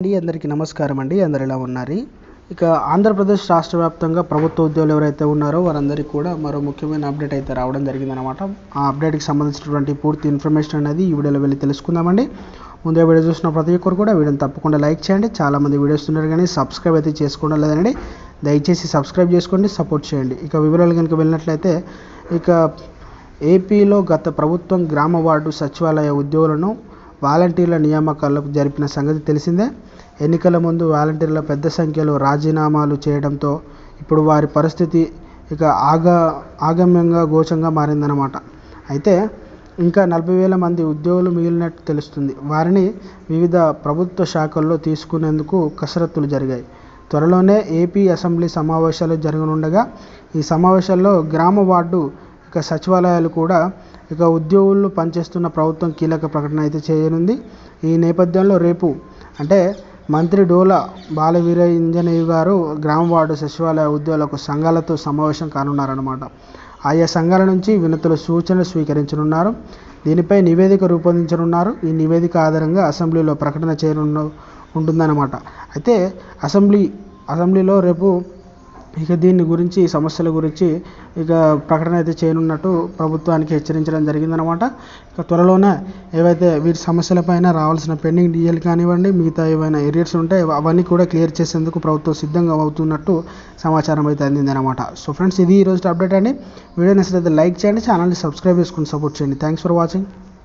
అందరికీ నమస్కారం అండి. అందరు ఎలా ఉన్నారు? ఇక ఆంధ్రప్రదేశ్ రాష్ట్ర వ్యాప్తంగా ప్రభుత్వ ఉద్యోగులు ఎవరైతే ఉన్నారో వారందరికీ కూడా మరో ముఖ్యమైన అప్డేట్ అయితే రావడం జరిగిందనమాట. ఆ అప్డేట్కి సంబంధించినటువంటి పూర్తి ఇన్ఫర్మేషన్ అనేది ఈ వీడియోలో వెళ్ళి తెలుసుకుందామండి. ముందే వీడియో చూసిన ప్రతి ఒక్కరు కూడా వీడియోని తప్పకుండా లైక్ చేయండి. చాలామంది వీడియోస్ ఉన్నారు కానీ సబ్స్క్రైబ్ అయితే చేసుకోవడం లేదండి. దయచేసి సబ్స్క్రైబ్ చేసుకోండి, సపోర్ట్ చేయండి. ఇక వివరాలు కనుక వెళ్ళినట్లయితే ఇక ఏపీలో గత ప్రభుత్వం గ్రామ వార్డు సచివాలయ ఉద్యోగులను వాలంటీర్ల నియామకాలకు జరిపిన సంగతి తెలిసిందే. ఎన్నికల ముందు వాలంటీర్ల పెద్ద సంఖ్యలో రాజీనామాలు చేయడంతో ఇప్పుడు వారి పరిస్థితి ఇక ఆగమ్యంగా గోచంగా మారిందన్నమాట. అయితే ఇంకా 40,000 మంది ఉద్యోగులు మిగిలినట్టు తెలుస్తుంది. వారిని వివిధ ప్రభుత్వ శాఖల్లో తీసుకునేందుకు కసరత్తులు జరిగాయి. త్వరలోనే ఏపీ అసెంబ్లీ సమావేశాలు జరగనుండగా ఈ సమావేశాల్లో గ్రామ వార్డు ఇక సచివాలయాలు కూడా ఇక ఉద్యోగులు పనిచేస్తున్న ప్రభుత్వం కీలక ప్రకటన అయితే చేయనుంది. ఈ నేపథ్యంలో రేపు అంటే మంత్రి డోల బాలవీరాంజనేయ గారు గ్రామ వార్డు సచివాలయ ఉద్యోగులకు సంఘాలతో సమావేశం కానున్నారన్నమాట. ఆయా సంఘాల నుంచి వినతుల సూచనలు స్వీకరించనున్నారు. దీనిపై నివేదిక రూపొందించనున్నారు. ఈ నివేదిక ఆధారంగా అసెంబ్లీలో ప్రకటన ఉంటుందన్నమాట. అయితే అసెంబ్లీలో రేపు ఇక దీని గురించి సమస్యల గురించి ఇక ప్రకటన అయితే చేయనున్నట్టు ప్రభుత్వానికి హెచ్చరించడం జరిగిందనమాట. ఇక త్వరలోనే ఏవైతే వీటి సమస్యలపైన రావాల్సిన పెండింగ్ డిఎల్ కానివ్వండి, మిగతా ఏవైనా ఏరియర్స్ ఉంటే అవన్నీ కూడా క్లియర్ చేసేందుకు ప్రభుత్వం సిద్ధంగా అవుతున్నట్టు సమాచారం అయితే అందిందనమాట. సో ఫ్రెండ్స్, ఇది ఈరోజు అప్డేట్ అండి. వీడియో నచ్చితే లైక్ చేయండి, ఛానల్ని సబ్స్క్రైబ్ చేసుకుని సపోర్ట్ చేయండి. Thanks for watching.